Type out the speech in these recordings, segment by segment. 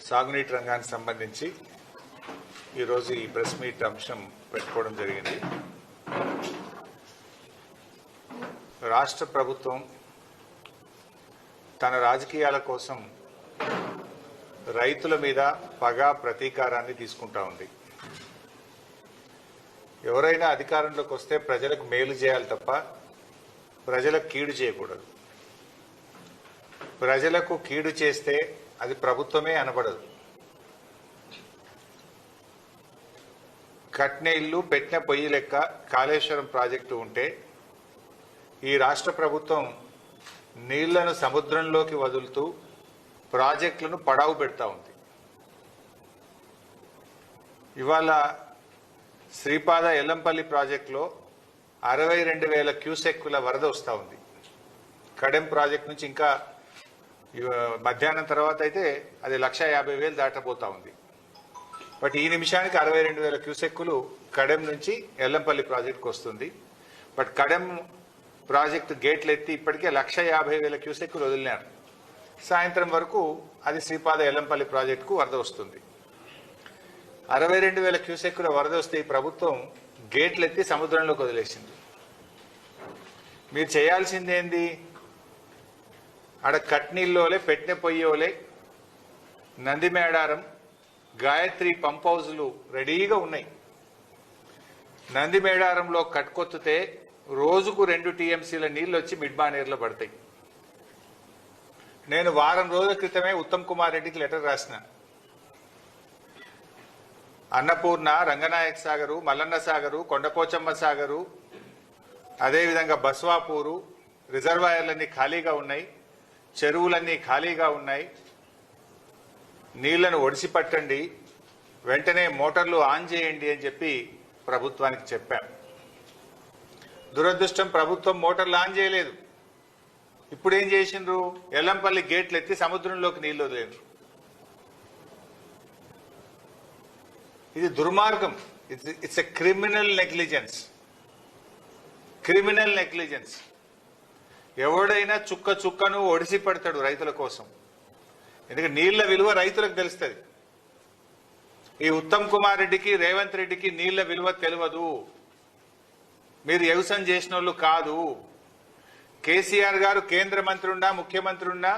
సాగునీటి రంగానికి సంబంధించి ఈరోజు ఈ ప్రెస్ మీట్ అంశం పెట్టుకోవడం జరిగింది. రాష్ట్ర ప్రభుత్వం తన రాజకీయాల కోసం రైతుల మీద పగా ప్రతీకారాన్ని తీసుకుంటా ఉంది. ఎవరైనా అధికారంలోకి వస్తే ప్రజలకు మేలు చేయాలి తప్ప ప్రజలకు కీడు చేయకూడదు. ప్రజలకు కీడు చేస్తే అది ప్రభుత్వమే అనబడదు. కట్టిన ఇల్లు పెట్టిన పొయ్యి లెక్క కాళేశ్వరం ప్రాజెక్టు ఉంటే ఈ రాష్ట్ర ప్రభుత్వం నీళ్లను సముద్రంలోకి వదులుతూ ప్రాజెక్టులను పడావు పెడతా ఉంది. ఇవాళ శ్రీపాద ఎల్లంపల్లి ప్రాజెక్టులో 62,000 క్యూసెక్కుల వరద వస్తూ ఉంది. కడెం ప్రాజెక్టు నుంచి ఇంకా మధ్యాహ్నం తర్వాత అయితే అది 150,000 దాటబోతా ఉంది. బట్ ఈ నిమిషానికి 62,000 క్యూసెక్కులు కడెం నుంచి ఎల్లంపల్లి ప్రాజెక్టుకు వస్తుంది. బట్ కడెం ప్రాజెక్టు గేట్లు ఎత్తి ఇప్పటికే 150,000 క్యూసెక్కులు వదిలినారు. సాయంత్రం వరకు అది శ్రీపాద ఎల్లంపల్లి ప్రాజెక్టుకు వరద వస్తుంది. 62,000 క్యూసెక్కుల వరద వస్తే ఈ ప్రభుత్వం గేట్లు ఎత్తి సముద్రంలోకి వదిలేసింది. మీరు చేయాల్సిందేంది? ఆడ కట్నీల్లోలే పెట్టిన పొయ్యోలే నందిమేడారం గాయత్రి పంప్ హౌజులు రెడీగా ఉన్నాయి. నందిమేడారంలో కట్కొత్తితే రోజుకు 2 టీఎంసీల నీళ్లు వచ్చి మిడ్బానేరులో పడతాయి. నేను వారం రోజుల క్రితమే ఉత్తమ్ కుమార్ రెడ్డికి లెటర్ రాసిన. అన్నపూర్ణ, రంగనాయక సాగరు, మల్లన్న సాగరు, కొండపోచమ్మ సాగరు, అదేవిధంగా బస్వాపూరు రిజర్వాయర్లన్నీ ఖాళీగా ఉన్నాయి, చెరువులన్నీ ఖాళీగా ఉన్నాయి. నీళ్లను ఒడిసి పట్టండి, వెంటనే మోటార్లు ఆన్ చేయండి అని చెప్పి ప్రభుత్వానికి చెప్పాం. దురదృష్టం, ప్రభుత్వం మోటార్లు ఆన్ చేయలేదు. ఇప్పుడు ఏం చేసిండ్రు? ఎల్లంపల్లి గేట్లు ఎత్తి సముద్రంలోకి నీళ్లు వదిలేరు. ఇది దుర్మార్గం. It's a criminal negligence. Criminal negligence. ఎవడైనా చుక్క చుక్కను ఒడిసి పడతాడు రైతుల కోసం. ఎందుకంటే నీళ్ల విలువ రైతులకు తెలుస్తుంది. ఈ ఉత్తమ్ కుమార్ రెడ్డికి, రేవంత్ రెడ్డికి నీళ్ల విలువ తెలియదు. మీరు వ్యవసాయం చేసిన వాళ్ళు కాదు. కేసీఆర్ గారు కేంద్ర మంత్రి ఉన్నా, ముఖ్యమంత్రి ఉన్నా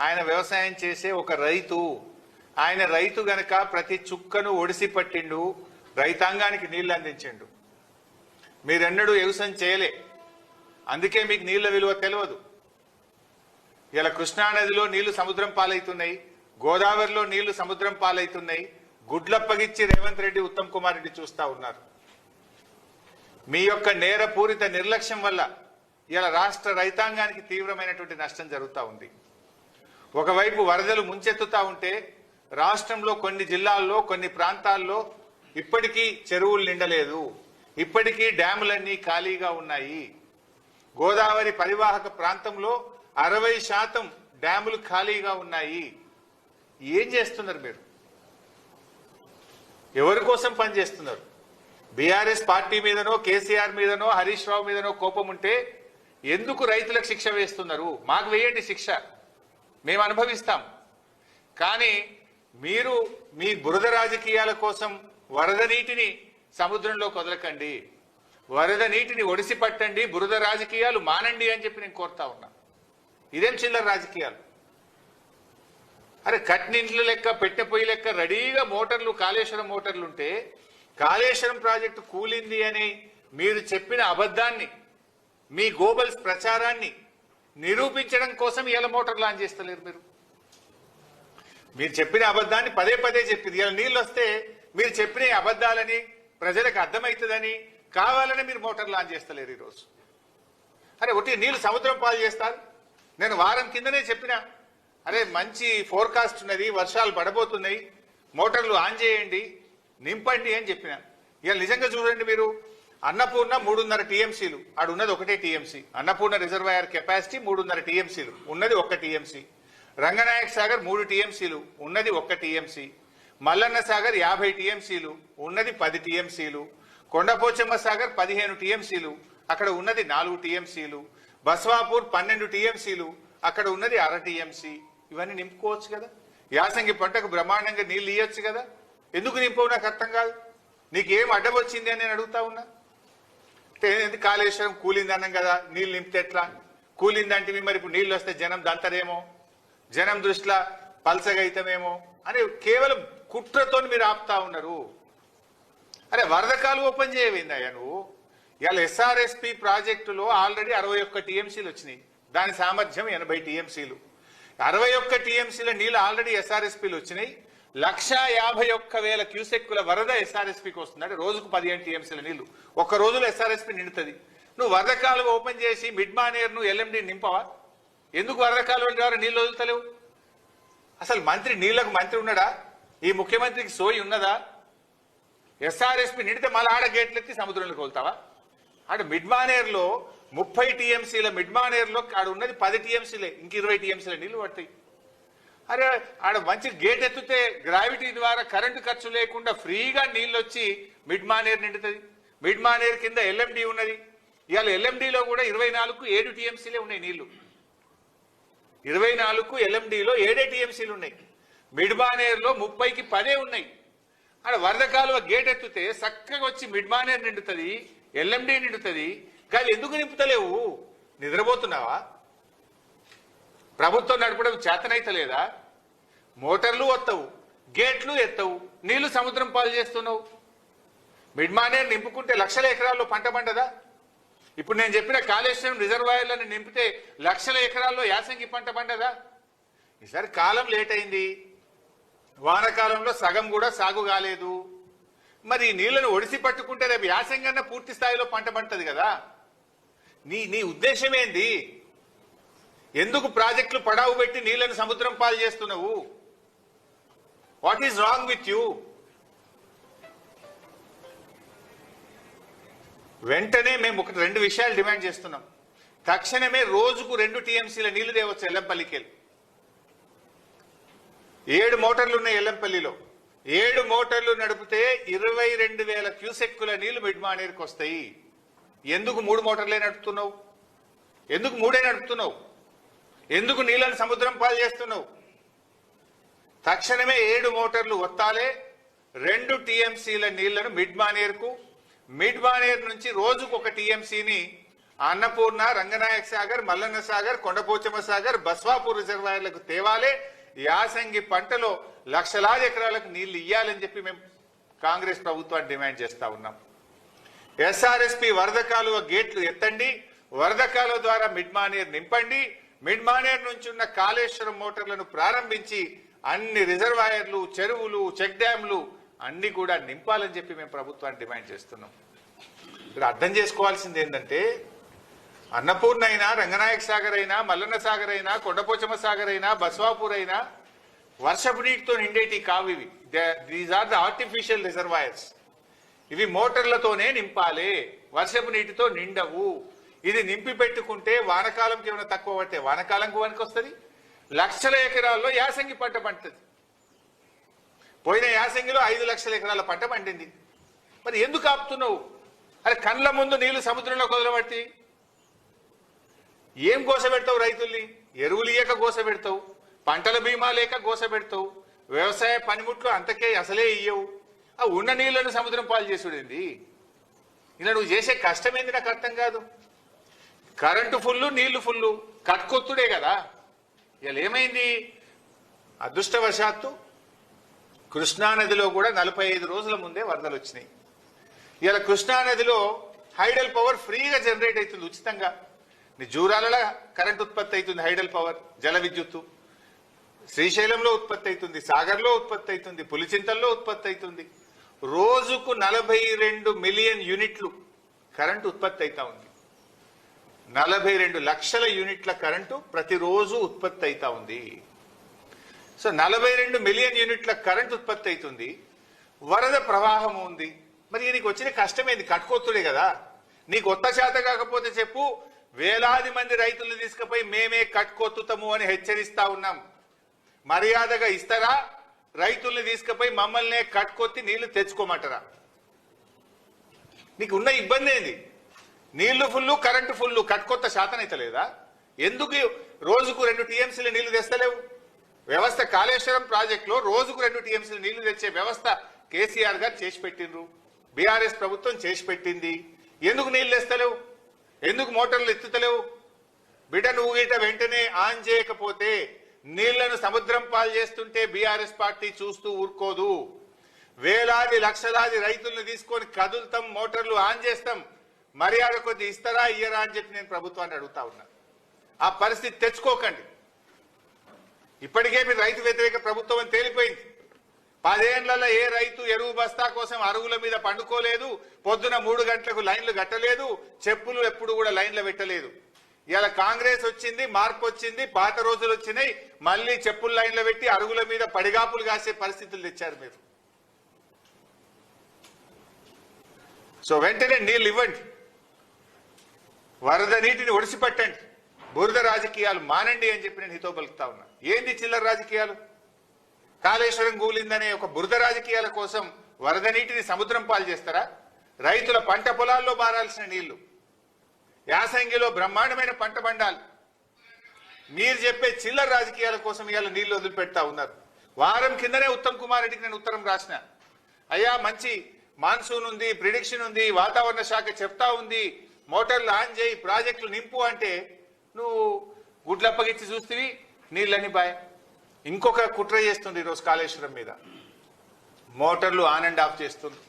ఆయన వ్యవసాయం చేసే ఒక రైతు. ఆయన రైతు గనక ప్రతి చుక్కను ఒడిసి పట్టిండు, రైతాంగానికి నీళ్లు అందించిండు. మీరెన్నడూ వ్యవసాయం చేయలే, అందుకే మీకు నీళ్ల విలువ తెలియదు. ఇలా కృష్ణానదిలో నీళ్లు సముద్రం పాలవుతున్నాయి, గోదావరిలో నీళ్లు సముద్రం పాలవుతున్నాయి. గుడ్లప్పగిచ్చి రేవంత్ రెడ్డి, ఉత్తమ్ కుమార్ రెడ్డి చూస్తా ఉన్నారు. మీ యొక్క నేరపూరిత నిర్లక్ష్యం వల్ల ఇలా రాష్ట్ర రైతాంగానికి తీవ్రమైనటువంటి నష్టం జరుగుతూ ఉంది. ఒకవైపు వరదలు ముంచెత్తుతా ఉంటే రాష్ట్రంలో కొన్ని జిల్లాల్లో, కొన్ని ప్రాంతాల్లో ఇప్పటికీ చెరువులు నిండలేదు, ఇప్పటికీ డ్యాములన్నీ ఖాళీగా ఉన్నాయి. గోదావరి పరివాహక ప్రాంతంలో 60% డ్యాములు ఖాళీగా ఉన్నాయి. ఏం చేస్తున్నారు మీరు? ఎవరి కోసం పనిచేస్తున్నారు? బీఆర్ఎస్ పార్టీ మీదనో, కేసీఆర్ మీదనో, హరీష్ రావు మీదనో కోపం ఉంటే ఎందుకు రైతులకు శిక్ష వేస్తున్నారు? మాకు వేయండి శిక్ష, మేము అనుభవిస్తాం. కానీ మీరు మీ బురద రాజకీయాల కోసం వరద నీటిని సముద్రంలోకి వదలకండి, వరద నీటిని ఒడిసి పట్టండి, బురద రాజకీయాలు మానండి అని చెప్పి నేను కోరుతా ఉన్నా. ఇదేం చిల్లర రాజకీయాలు? అరే కట్నింట్ల లెక్క, పెట్టె పొయ్యి లెక్క రెడీగా మోటార్లు, కాళేశ్వరం మోటార్లు ఉంటే కాళేశ్వరం ప్రాజెక్టు కూలింది అని మీరు చెప్పిన అబద్ధాన్ని, మీ గోబల్స్ ప్రచారాన్ని నిరూపించడం కోసం ఇలా మోటార్లు ఆన్ చేస్తలేరు. మీరు చెప్పిన అబద్ధాన్ని పదే పదే చెప్పింది. ఇలా నీళ్ళు వస్తే మీరు చెప్పిన అబద్ధాలని ప్రజలకు అర్థమవుతుందని కావాలని మీరు మోటార్లు ఆన్ చేస్తలేరు ఈరోజు. అరే ఒకటి నీళ్ళు సముద్రం పాలు చేస్తారు. నేను వారం కిందనే చెప్పినా, అరే మంచి ఫోర్కాస్ట్ ఉన్నది, వర్షాలు పడబోతున్నాయి, మోటార్లు ఆన్ చేయండి, నింపండి అని చెప్పిన. ఇక నిజంగా చూడండి, మీరు అన్నపూర్ణ 3.5 టీఎంసీలు, ఆడు ఉన్నది 1 టీఎంసీ. అన్నపూర్ణ రిజర్వాయర్ కెపాసిటీ 3.5 టీఎంసీలు, ఉన్నది 1 టీఎంసీ. రంగనాయక సాగర్ 3 టీఎంసీలు, ఉన్నది 1 టీఎంసీ. మల్లన్న సాగర్ 50 టీఎంసీలు, ఉన్నది 10 టీఎంసీలు. కొండపోచమ్మ సాగర్ 15 టీఎంసీలు, అక్కడ ఉన్నది 4 టీఎంసీలు. బస్వాపూర్ 12 టీఎంసీలు, అక్కడ ఉన్నది 1/2 టీఎంసీ. ఇవన్నీ నింపుకోవచ్చు కదా. యాసంగి పంటకు బ్రహ్మాండంగా నీళ్ళు ఇయ్యొచ్చు కదా, ఎందుకు నింపవు నాకు అర్థం కాదు. నీకేం అడ్డం వచ్చింది అని నేను అడుగుతా ఉన్నా. అంటే కాళేశ్వరం కూలింది అన్నాం కదా, నీళ్ళు నింపితే ఎట్లా కూలిందంటే మరి ఇప్పుడు నీళ్ళు వస్తే జనం దంతరేమో, జనం దృష్టిలో పల్సగా అయితమేమో అని కేవలం కుట్రతో మీరు ఆపుతా ఉన్నారు. అరే వరదకాలు ఓపెన్ చేయవేందయ్యా నువ్వు. ఇవాళ ఎస్ఆర్ఎస్పి ప్రాజెక్టులో ఆల్రెడీ 61 టీఎంసీలు వచ్చినాయి, దాని సామర్థ్యం 80 టీఎంసీలు. 61 టీఎంసీల నీళ్ళు ఆల్రెడీ ఎస్ఆర్ఎస్పీలు వచ్చినాయి. 151,000 క్యూసెక్కుల వరద ఎస్ఆర్ఎస్పీకి వస్తుంది. అంటే రోజుకు 15 టీఎంసీల నీళ్లు ఒక్క రోజులో ఎస్ఆర్ఎస్పీ నిండుతుంది. నువ్వు వరద కాలువ ఓపెన్ చేసి మిడ్ మానేర్ నువ్వు ఎల్ఎండి నింపవా? ఎందుకు వరద కాలువ ద్వారా నీళ్లు వదులుతలేవు? అసలు మంత్రి నీళ్లకు మంత్రి ఉన్నాడా? ఈ ముఖ్యమంత్రికి సోయి ఉన్నదా? ఎస్ఆర్ఎస్పీ నిండితే మళ్ళీ ఆడ గేట్లు ఎత్తి సముద్రంలోకి వెళ్తావా? ఆడ మిడ్ మానేర్లో 30 టీఎంసీల మిడ్ మానేర్లో ఆడ ఉన్నది 10 టీఎంసీలే, ఇంక 20 టీఎంసీల నీళ్లు పడతాయి. అరే ఆడ మంచి గేట్ ఎత్తితే గ్రావిటీ ద్వారా కరెంటు ఖర్చు లేకుండా ఫ్రీగా నీళ్ళు వచ్చి మిడ్ మానేర్ నిండుతుంది. మిడ్ మానేర్ కింద ఎల్ఎండి ఉన్నది. ఇవాళ ఎల్ఎండిలో కూడా 24కు 7 టీఎంసీలే ఉన్నాయి నీళ్లు. 24కు ఎల్ఎండిలో 7 టీఎంసీలు ఉన్నాయి. మిడ్ మానేర్లో 30కి 10 ఉన్నాయి. ఆడ వరద కాలువ గేట్ ఎత్తితే చక్కగా వచ్చి మిడ్ మానేర్ నిండుతుంది, ఎల్ఎండి నిండుతుంది. కానీ ఎందుకు నింపుతలేవు? నిద్రపోతున్నావా? ప్రభుత్వం నడపడం చేతనైతలేదా? మోటార్లు వస్తావు, గేట్లు ఎత్తవు, నీళ్లు సముద్రం పాలు చేస్తున్నావు. మిడ్ మానేర్ నింపుకుంటే లక్షల ఎకరాల్లో పంట పండదా? ఇప్పుడు నేను చెప్పిన కాళేశ్వరం రిజర్వాయర్లను నింపితే లక్షల ఎకరాల్లో యాసంగి పంట పండదా? ఈసారి కాలం లేట్ అయింది, వానకాలంలో సగం కూడా సాగు కాలేదు. మరి నీళ్లను ఒడిసి పట్టుకుంటే రేపు యాసంగన్న పూర్తి స్థాయిలో పంట పండుతుంది కదా. నీ ఉద్దేశం ఏంది? ఎందుకు ప్రాజెక్టులు పడావు పెట్టి నీళ్లను సముద్రం పాలు చేస్తున్నావు? What is wrong with you? వెంటనే మేము 2 విషయాలు డిమాండ్ చేస్తున్నాం. తక్షణమే రోజుకు 2 టీఎంసీల నీళ్లు తేవచ్చు ఎల్లంపల్లికి. 7 మోటార్లు ఉన్నాయి ఎల్లంపల్లిలో. 7 మోటార్లు నడిపితే 22,000 క్యూసెక్కుల నీళ్లు మిడ్ మానేర్కి వస్తాయి. ఎందుకు 3 మోటార్లే నడుపుతున్నావు? ఎందుకు 3 నడుపుతున్నావు? ఎందుకు నీళ్లను సముద్రం పాలు చేస్తున్నావు? తక్షణమే 7 మోటార్లు వత్తాలే, 2 టీఎంసీల నీళ్లను మిడ్ మానేర్కు, మిడ్ మానేర్ నుంచి రోజుకు 1 టీఎంసీని అన్నపూర్ణ, రంగనాయక సాగర్, మల్లన్న సాగర్, కొండపోచమ్మ సాగర్, బస్వాపూర్ రిజర్వాయర్లకు తేవాలే. యాసంగి పంటలో లక్షలాది ఎకరాలకు నీళ్లు ఇయ్యాలని చెప్పి మేము కాంగ్రెస్ ప్రభుత్వాన్ని డిమాండ్ చేస్తా ఉన్నాం. ఎస్ఆర్ఎస్పీ వరద కాలువ గేట్లు ఎత్తండి, వరద కాలువ ద్వారా మిడ్ మానేర్ నింపండి. మిడ్ మానేర్ నుంచి ఉన్న కాళేశ్వరం మోటార్లను ప్రారంభించి అన్ని రిజర్వాయర్లు, చెరువులు, చెక్ డ్యాంలు అన్ని కూడా నింపాలని చెప్పి మేము ప్రభుత్వాన్ని డిమాండ్ చేస్తున్నాం. ఇక్కడ అర్థం చేసుకోవాల్సింది ఏంటంటే, అన్నపూర్ణ అయినా, రంగనాయక సాగర్ అయినా, మల్లన్న సాగర్ అయినా, కొండపోచమ్మ సాగర్ అయినా, బస్వాపూర్ అయినా వర్షపు నీటితో నిండేటి కావు ఇవి. These are the artificial reservoirs. ఇవి మోటార్లతోనే నింపాలి, వర్షపు నీటితో నిండవు. ఇది నింపి పెట్టుకుంటే వానకాలంకి ఏమైనా తక్కువ పడితే వానకాలంకు వరకు వస్తుంది, లక్షల ఎకరాల్లో యాసంగి పంట పండుతుంది. పోయిన యాసంగిలో 5 లక్షల ఎకరాల పంట పండింది. మరి ఎందుకు ఆపుతున్నావు? అరే కండ్ల ముందు నీళ్లు సముద్రంలో కుదరబట్టి ఏం గోసపెడతావు? రైతుల్ని ఎరువులు ఇయ్యక గోసపెడతావు, పంటల బీమా లేక గోసపెడతావు, వ్యవసాయ పనిముట్లు అంతకే అసలే ఇయ్యవు. ఆ ఉన్న నీళ్లను సముద్రం పాలు చేసుడేంది? ఇలా నువ్వు చేసే కష్టమేంది నాకు అర్థం కాదు. కరెంటు ఫుల్లు, నీళ్లు ఫుల్లు, కట్కొత్తుడే కదా. ఇలా ఏమైంది? అదృష్టవశాత్తు కృష్ణానదిలో కూడా 45 రోజుల ముందే వరదలు వచ్చినాయి. ఇలా కృష్ణానదిలో హైడల్ పవర్ ఫ్రీగా జనరేట్ అవుతుంది ఉచితంగా. జూరాలలో కరెంట్ ఉత్పత్తి అవుతుంది, హైడల్ పవర్, జల విద్యుత్తు. శ్రీశైలంలో ఉత్పత్తి అవుతుంది, సాగర్లో ఉత్పత్తి అవుతుంది, పులిచింతల్లో ఉత్పత్తి అవుతుంది. రోజుకు 42 మిలియన్ యూనిట్లు కరెంటు ఉత్పత్తి అవుతా ఉంది. 42 లక్షల యూనిట్ల కరెంటు ప్రతిరోజు ఉత్పత్తి అవుతా ఉంది. సో 42 మిలియన్ యూనిట్ల కరెంట్ ఉత్పత్తి అవుతుంది, వరద ప్రవాహం ఉంది. మరి నీకు వచ్చిన కష్టమేంది? కట్టుకొత్తుడే కదా. నీకు కొత్త చేత కాకపోతే చెప్పు, వేలాది మంది రైతులు తీసుకుపోయి మేమే కట్టుకొత్తుతాము అని హెచ్చరిస్తా ఉన్నాం. మర్యాదగా ఇస్తారా? రైతుల్ని తీసుకుపోయి మమ్మల్నే కట్టుకొత్తి నీళ్లు తెచ్చుకోమంటారా? నీకు ఉన్న ఇబ్బంది ఏంది? నీళ్లు ఫుల్లు, కరెంటు ఫుల్లు, కట్టుకొత్త శాతం అయితే లేదా? ఎందుకు రోజుకు 2 టీఎంసీల నీళ్లు తెస్తలేవు? వ్యవస్థ కాళేశ్వరం ప్రాజెక్టులో రోజుకు 2 టీఎంసీలు నీళ్లు తెచ్చే వ్యవస్థ కేసీఆర్ గారు చేసి పెట్టిండ్రు, బీఆర్ఎస్ ప్రభుత్వం చేసి పెట్టింది. ఎందుకు నీళ్లు తెస్తలేవు? ఎందుకు మోటార్లు ఎత్తుతలేవు? బిడ్డ నువ్వు గిట వెంటనే ఆన్ చేయకపోతే నీళ్లను సముద్రం పాలు చేస్తుంటే బీఆర్ఎస్ పార్టీ చూస్తూ ఊరుకోదు. వేలాది లక్షలాది రైతులను తీసుకొని కదులుతాం, మోటార్లు ఆన్ చేస్తాం. మర్యాద కొద్ది ఇస్తారా ఇయ్యరా అని చెప్పి నేను ప్రభుత్వాన్ని అడుగుతా ఉన్నా. ఆ పరిస్థితి తెచ్చుకోకండి. ఇప్పటికే మీరు రైతు వ్యతిరేక ప్రభుత్వం అని తేలిపోయింది. 10 ఏళ్లలో ఏ రైతు ఎరువు బస్తా కోసం అరుగుల మీద పండుకోలేదు, పొద్దున 3 గంటలకు లైన్లు కట్టలేదు, చెప్పులు ఎప్పుడు కూడా లైన్లు పెట్టలేదు. ఇలా కాంగ్రెస్ వచ్చింది, మార్పు వచ్చింది, పాత రోజులు వచ్చినాయి, మళ్ళీ చెప్పులు లైన్లు పెట్టి అరుగుల మీద పడిగాపులు కాసే పరిస్థితులు తెచ్చారు మీరు. సో వెంటనే నీళ్లు ఇవ్వండి, వరద నీటిని ఒడిసిపట్టండి, బురద రాజకీయాలు మానండి అని చెప్పి నేను హితో పలుకుతా ఉన్నా. ఏంది చిల్లర రాజకీయాలు? కాళేశ్వరం కూలిందనే ఒక బురద రాజకీయాల కోసం వరద నీటిని సముద్రం పాలు చేస్తారా? రైతుల పంట పొలాల్లో మారాల్సిన నీళ్లు, యాసంగిలో బ్రహ్మాండమైన పంట పండాలి. మీరు చెప్పే చిల్లర రాజకీయాల కోసం ఇవాళ నీళ్లు వదిలిపెడతా ఉన్నారు. వారం కిందనే ఉత్తమ్ కుమార్ రెడ్డికి నేను ఉత్తరం రాసిన, అయ్యా మంచి మాన్సూన్ ఉంది, ప్రిడిక్షన్ ఉంది, వాతావరణ శాఖ చెప్తా ఉంది, మోటార్లు ఆన్ చేయి, ప్రాజెక్టులు నింపు అంటే నువ్వు గుడ్లప్పగిచ్చి చూస్తేవి నీళ్ళని బాయ్. ఇంకొక కుట్ర చేస్తుంది ఈరోజు కాళేశ్వరం మీద, మోటార్లు ఆన్ అండ్ ఆఫ్ చేస్తుంది.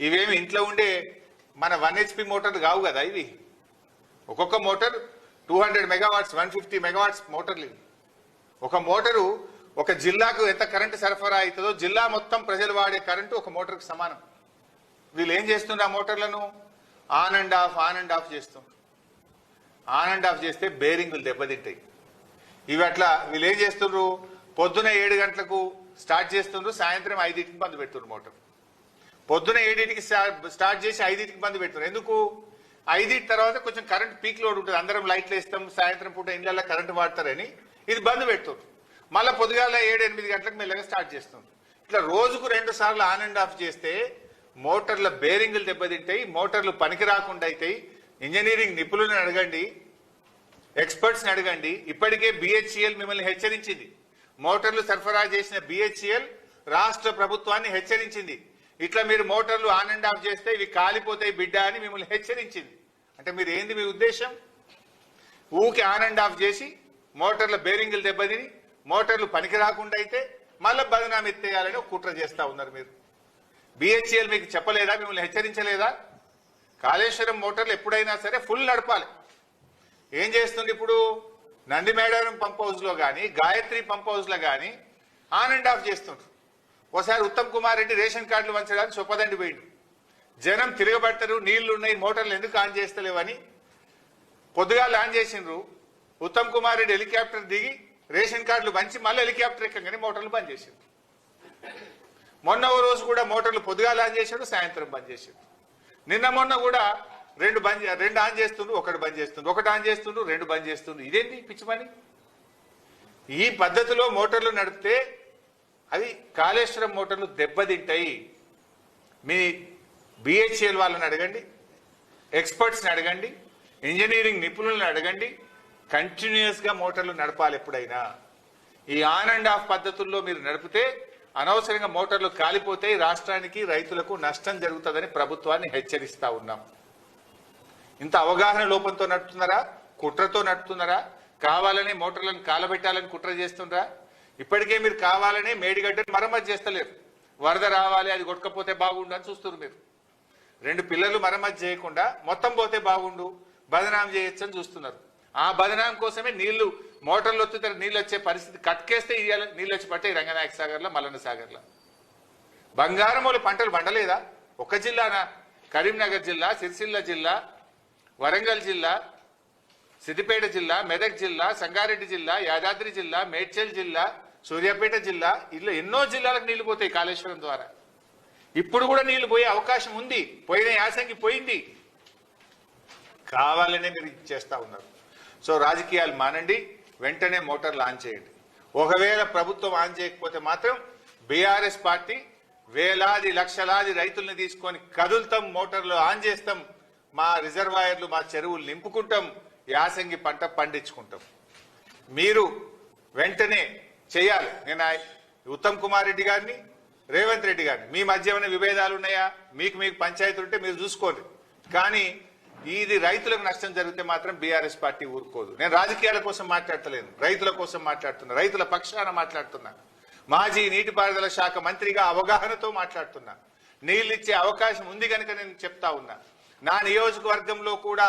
ఇవేమి ఇంట్లో ఉండే మన 1 HP మోటార్లు కావు కదా ఇవి. ఒక్కొక్క మోటార్ 200 మెగావాట్స్, 150 మెగావాట్స్ మోటార్లు. ఒక మోటారు ఒక జిల్లాకు ఎంత కరెంటు సరఫరా అవుతుందో జిల్లా మొత్తం ప్రజలు వాడే కరెంటు ఒక మోటార్కి సమానం. వీళ్ళు ఏం చేస్తున్నారు? ఆ మోటార్లను ఆన్ అండ్ ఆఫ్ చేస్తున్నారు. ఆన్ అండ్ ఆఫ్ చేస్తే బేరింగులు దెబ్బతింటాయి. ఇవి అట్లా వీళ్ళు ఏం చేస్తున్నారు? పొద్దున 7 గంటలకు స్టార్ట్ చేస్తున్నారు, సాయంత్రం 5కి బంద్ పెడుతున్నారు మోటార్. పొద్దున 7కి స్టార్ట్ చేసి 5కి బంద్ పెడుతున్నారు. ఎందుకు? 5 తర్వాత కొంచెం కరెంట్ పీక్ లోడ్ ఉంటుంది, అందరం లైట్లు వేస్తాం, సాయంత్రం పూట ఇళ్ళల్లో కరెంట్ వాడతారని ఇది బంద్ పెడుతుంది. మళ్ళీ పొద్దుగాల 7-8 గంటలకు మెల్లగా స్టార్ట్ చేస్తుంది. ఇట్లా రోజుకు 2 సార్లు ఆన్ అండ్ ఆఫ్ చేస్తే మోటార్ల బేరింగులు దెబ్బతింటాయి, మోటార్లు పనికి రాకుండా అవుతాయి. ఇంజనీరింగ్ నిపుణులను అడగండి, ఎక్స్పర్ట్స్ని అడగండి. ఇప్పటికే బిహెచ్ఈఎల్ మిమ్మల్ని హెచ్చరించింది. మోటార్లు సరఫరా చేసిన బిహెచ్ఈఎల్ రాష్ట్ర ప్రభుత్వాన్ని హెచ్చరించింది. ఇట్లా మీరు మోటార్లు ఆన్ అండ్ ఆఫ్ చేస్తే ఇవి కాలిపోతాయి బిడ్డ అని మిమ్మల్ని హెచ్చరించింది. అంటే మీరు ఏంది మీ ఉద్దేశం? ఊకి ఆన్ అండ్ ఆఫ్ చేసి మోటార్ల బేరింగులు దెబ్బతిని మోటార్లు పనికి రాకుండా అయితే మళ్ళీ బదనాం ఎత్తేయాలని ఒక కుట్ర చేస్తా ఉన్నారు మీరు. బిహెచ్ఈఎల్ మీకు చెప్పలేదా? మిమ్మల్ని హెచ్చరించలేదా? కాళేశ్వరం మోటార్లు ఎప్పుడైనా సరే ఫుల్ నడపాలి. ఏం చేస్తుంది ఇప్పుడు? నందిమేడారం పంప్ హౌస్ లో కానీ, గాయత్రి పంప్ హౌస్ లో కానీ ఆన్ అండ్ ఆఫ్ చేస్తుండ్రు. ఒకసారి ఉత్తమ్ కుమార్ రెడ్డి రేషన్ కార్డులు వంచడానికి చొప్పదండి పోయిండు. జనం తిరగబడతారు, నీళ్లు ఉన్నాయి, మోటార్లు ఎందుకు ఆన్ చేస్తలేవని పొద్దుగాలు ఆన్ చేసిండ్రు. ఉత్తమ్ కుమార్ రెడ్డి హెలికాప్టర్ దిగి రేషన్ కార్డులు వంచి మళ్ళీ హెలికాప్టర్ ఎక్కగానే మోటార్లు బంద్ చేసిండ్రు. మొన్న ఓ రోజు కూడా మోటార్లు పొద్దుగాలు ఆన్ చేశాడు, సాయంత్రం బంద్ చేసిండ్రు. నిన్న మొన్న కూడా 2 ఆన్ చేస్తుండ్రు, 1 బంద్ చేస్తుండ్రు, 1 ఆన్ చేస్తుండ్రు, 2 బంద్ చేస్తుండ్రు. ఇదేంటి పిచ్చి పని? ఈ పద్ధతిలో మోటార్లు నడిపితే అవి కాళేశ్వరం మోటార్లు దెబ్బతింటాయి. మీ బిహెచ్ఎల్ వాళ్ళని అడగండి, ఎక్స్పర్ట్స్ని అడగండి, ఇంజనీరింగ్ నిపుణులను అడగండి. కంటిన్యూస్ గా మోటార్లు నడపాలి. ఎప్పుడైనా ఈ ఆన్ అండ్ ఆఫ్ పద్ధతుల్లో మీరు నడిపితే అనవసరంగా మోటార్లు కాలిపోతాయి, రాష్ట్రానికి రైతులకు నష్టం జరుగుతుందని ప్రభుత్వాన్ని హెచ్చరిస్తా ఉన్నాం. ఇంత అవగాహన లోపంతో నడుపుతున్నారా? కుట్రతో నడుపుతున్నారా? కావాలని మోటార్లను కాలబెట్టాలని కుట్ర చేస్తున్నారా? ఇప్పటికే మీరు కావాలనే మేడిగడ్డను మరమ్మతు చేస్తలేరు. వరద రావాలి, అది కొట్టకపోతే బాగుండు అని చూస్తున్నారు మీరు. 2 పిల్లలు మరమ్మతు చేయకుండా మొత్తం పోతే బాగుండు, బదనాం చేయొచ్చు అని చూస్తున్నారు. ఆ బదనాం కోసమే నీళ్లు మోటార్లు వస్తే నీళ్ళు వచ్చే పరిస్థితి కట్కేస్తే నీళ్ళు వచ్చి పట్టే రంగనాయక సాగర్లో, మల్లన్న సాగర్లో. బంగారమూల పంటలు పండలేదా? ఒక జిల్లానా? కరీంనగర్ జిల్లా, సిరిసిల్ల జిల్లా, వరంగల్ జిల్లా, సిద్దిపేట జిల్లా, మెదక్ జిల్లా, సంగారెడ్డి జిల్లా, యాదాద్రి జిల్లా, మేడ్చల్ జిల్లా, సూర్యాపేట జిల్లా, ఇలా ఎన్నో జిల్లాలకు నీళ్లు పోతాయి కాళేశ్వరం ద్వారా. ఇప్పుడు కూడా నీళ్లు పోయే అవకాశం ఉంది. పోయిన యాసంగి పోయింది. కావాలనే మీరు చేస్తా ఉన్నారు. సో రాజకీయాలు మానండి, వెంటనే మోటార్లు ఆన్ చేయండి. ఒకవేళ ప్రభుత్వం ఆన్ చేయకపోతే మాత్రం బీఆర్ఎస్ పార్టీ వేలాది లక్షలాది రైతుల్ని తీసుకొని కదులుతాం, మోటార్లు ఆన్ చేస్తాం, మా రిజర్వాయర్లు, మా చెరువులు నింపుకుంటాం, యాసంగి పంట పండించుకుంటాం. మీరు వెంటనే చేయాలి. నేను ఉత్తమ్ కుమార్ రెడ్డి గారిని, రేవంత్ రెడ్డి గారిని, మీ మధ్య ఏమైనా విభేదాలు ఉన్నాయా, మీకు పంచాయతీ ఉంటే మీరు చూసుకోండి. కానీ ఇది రైతులకు నష్టం జరిగితే మాత్రం బీఆర్ఎస్ పార్టీ ఊరుకోదు. నేను రాజకీయాల కోసం మాట్లాడతలేను, రైతుల కోసం మాట్లాడుతున్నా, రైతుల పక్షాన మాట్లాడుతున్నా. మాజీ నీటిపారుదల శాఖ మంత్రిగా అవగాహనతో మాట్లాడుతున్నా. నీళ్ళు ఇచ్చే అవకాశం ఉంది కనుక నేను చెప్తా ఉన్నా. నా నియోజకవర్గంలో కూడా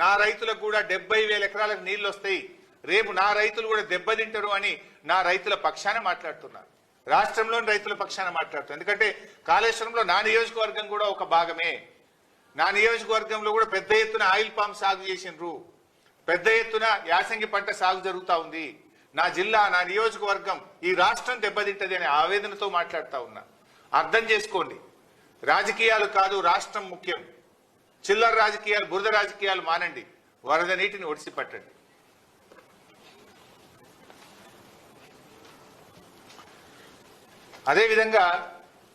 నా రైతులకు కూడా 70,000 ఎకరాలకు నీళ్లు వస్తాయి. రేపు నా రైతులు కూడా దెబ్బతింటారు అని నా రైతుల పక్షాన మాట్లాడుతున్నా. రాష్ట్రంలోని రైతుల పక్షాన మాట్లాడుతున్నా. ఎందుకంటే కాళేశ్వరంలో నా నియోజకవర్గం కూడా ఒక భాగమే. నా నియోజకవర్గంలో కూడా పెద్ద ఎత్తున ఆయిల్ పామ్ సాగు చేసిండ్రు, పెద్ద ఎత్తున యాసంగి పంట సాగు జరుగుతూ ఉంది. నా జిల్లా, నా నియోజకవర్గం, ఈ రాష్ట్రం దెబ్బతింటది అనే ఆవేదనతో మాట్లాడుతూ ఉన్నా. అర్థం చేసుకోండి, రాజకీయాలు కాదు, రాష్ట్రం ముఖ్యం. చిల్లర రాజకీయాలు, బురద రాజకీయాలు మానండి, వరద నీటిని ఒడిసి పట్టండి. అదేవిధంగా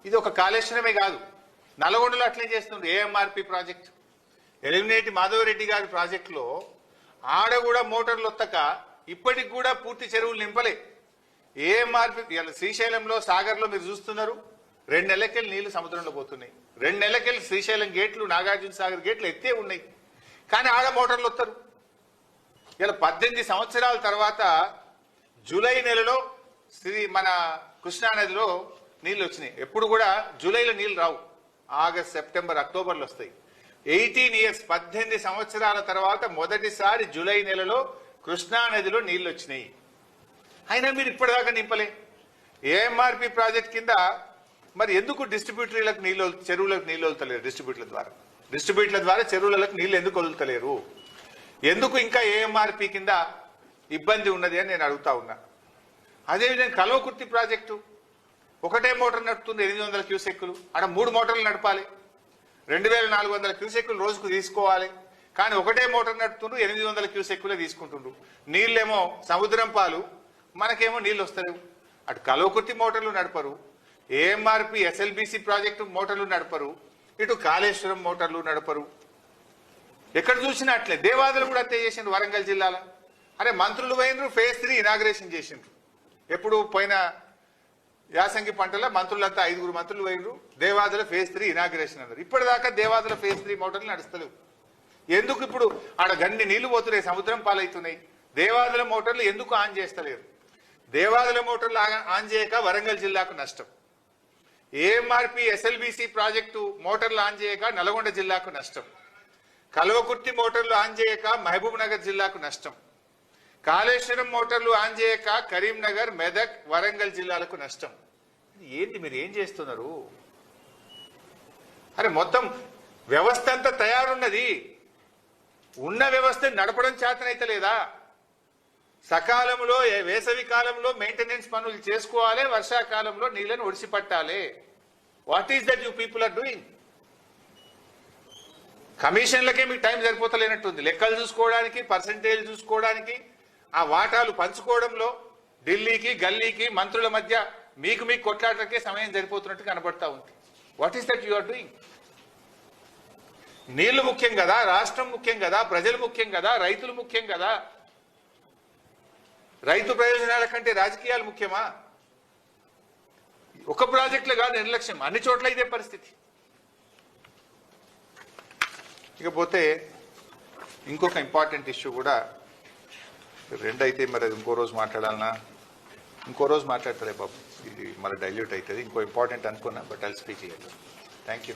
ఇది ఒక కాళేశ్వరమే కాదు, నల్గొండలో అట్లే చేస్తుంది. ఏఎంఆర్పి ప్రాజెక్ట్, ఎలిమినేటి మాధవరెడ్డి గారి ప్రాజెక్టులో ఆడ కూడా మోటార్లు వత్తక ఇప్పటికి కూడా పూర్తి చెరువులు నింపలే. ఏఎంఆర్పి శ్రీశైలంలో, సాగర్లో మీరు చూస్తున్నారు, 2 నెలలకెళ్ళి నీళ్లు సముద్రంలో పోతున్నాయి. 2 నెలలకెళ్ళి శ్రీశైలం గేట్లు, నాగార్జున సాగర్ గేట్లు ఎత్తే ఉన్నాయి, కానీ ఆడ మోటార్లు వస్తారు. ఇలా 18 సంవత్సరాల తర్వాత జూలై నెలలో మన కృష్ణానదిలో నీళ్లు వచ్చినాయి. ఎప్పుడు కూడా జూలైలో నీళ్లు రావు, ఆగస్ట్, సెప్టెంబర్, అక్టోబర్లో వస్తాయి. 18 ఇయర్స్, 18 సంవత్సరాల తర్వాత మొదటిసారి జూలై నెలలో కృష్ణానదిలో నీళ్లు వచ్చినాయి. అయినా మీరు ఇప్పటిదాకా నింపలే. ఏఎంఆర్పి ప్రాజెక్ట్ కింద మరి ఎందుకు డిస్ట్రిబ్యూటరీలకు నీళ్ళు, చెరువులకు నీళ్ళు వదులుతలేరు? డిస్ట్రిబ్యూటర్ల ద్వారా చెరువులకు నీళ్ళు ఎందుకు వదులుతలేరు? ఎందుకు ఇంకా ఏఎంఆర్పి కింద ఇబ్బంది ఉన్నది అని నేను అడుగుతా ఉన్నా. అదేవిధంగా కల్వకుర్తి ప్రాజెక్టు, ఒకటే మోటార్ నడుపుతుంది 800 క్యూసెక్కులు, అక్కడ 3 మోటార్లు నడపాలి, 2400 క్యూసెక్కులు రోజుకు తీసుకోవాలి. కానీ ఒకటే మోటార్ నడుపుతుండ్రు, 800 క్యూసెక్కులే తీసుకుంటుండ్రు. నీళ్ళేమో సముద్రం పాలు, మనకేమో నీళ్ళు వస్తలేవు. అటు కల్వకుర్తి మోటార్లు నడపరు, ఏఎంఆర్పి ఎస్ఎల్బిసి ప్రాజెక్టు మోటార్లు నడపరు, ఇటు కాళేశ్వరం మోటార్లు నడపరు. ఎక్కడ చూసినా అట్లే. దేవాదులు కూడా అంతే చేసిండ్రు వరంగల్ జిల్లాలో. అరే మంత్రులు పోయినరు, phase 3 ఇనాగ్రేషన్ చేసిండ్రు. ఎప్పుడు పోయిన యాసంగి పంటలో మంత్రులంతా 5 మంత్రులు పోయినరు, దేవాదుల phase 3 ఇనాగ్రేషన్ అన్నారు. ఇప్పటిదాకా దేవాదుల phase 3 మోటార్లు నడుస్తలేవు. ఎందుకు? ఇప్పుడు ఆడ గన్ని నీళ్లు పోతున్నాయి, సముద్రం పాలవుతున్నాయి. దేవాదుల మోటార్లు ఎందుకు ఆన్ చేస్తలేరు? దేవాదుల మోటార్లు ఆన్ చేయక వరంగల్ జిల్లాకు నష్టం. ఏఎంఆర్పి ఎస్ఎల్బిసి ప్రాజెక్టు మోటార్లు ఆన్ చేయక నల్గొండ జిల్లాకు నష్టం. కల్వకుర్తి మోటార్లు ఆన్ చేయక మహబూబ్ నగర్ జిల్లాకు నష్టం. కాళేశ్వరం మోటార్లు ఆన్ చేయక కరీంనగర్, మెదక్, వరంగల్ జిల్లాలకు నష్టం. ఏంటి మీరు ఏం చేస్తున్నారు? అరే మొత్తం వ్యవస్థ అంతా తయారున్నది, ఉన్న వ్యవస్థ నడపడం చేతనైతే లేదా? సకాలంలో వేసవి కాలంలో మెయింటెనెన్స్ పనులు చేసుకోవాలి, వర్షాకాలంలో నీళ్లను ఒడిసి పట్టాలి. What is that you people are doing? కమిషన్లకే మీకు టైం సరిపోతలేనట్టుంది. లెక్కలు చూసుకోవడానికి, పర్సంటేజ్ చూసుకోవడానికి, ఆ వాటాలు పంచుకోవడంలో ఢిల్లీకి, గల్లీకి, మంత్రుల మధ్య మీకు కొట్లాటలకే సమయం సరిపోతున్నట్టు కనబడతా ఉంది. What is that you are doing? నీళ్లు ముఖ్యం కదా, రాష్ట్రం ముఖ్యం కదా, ప్రజలు ముఖ్యం కదా, రైతులు ముఖ్యం కదా. రైతు ప్రయోజనాల కంటే రాజకీయాలు ముఖ్యమా? ఒక ప్రాజెక్టులు కాదు, నిర్లక్ష్యం అన్ని చోట్ల ఇదే పరిస్థితి. ఇకపోతే ఇంకొక ఇంపార్టెంట్ ఇష్యూ కూడా, 2 అయితే మరి అది ఇంకో రోజు మాట్లాడాలన్నా, ఇంకో రోజు మాట్లాడతారే బాబు, ఇది మరి డైల్యూట్ అవుతుంది. ఇంకో ఇంపార్టెంట్ అనుకున్నా, but I'll speak here. Thank you.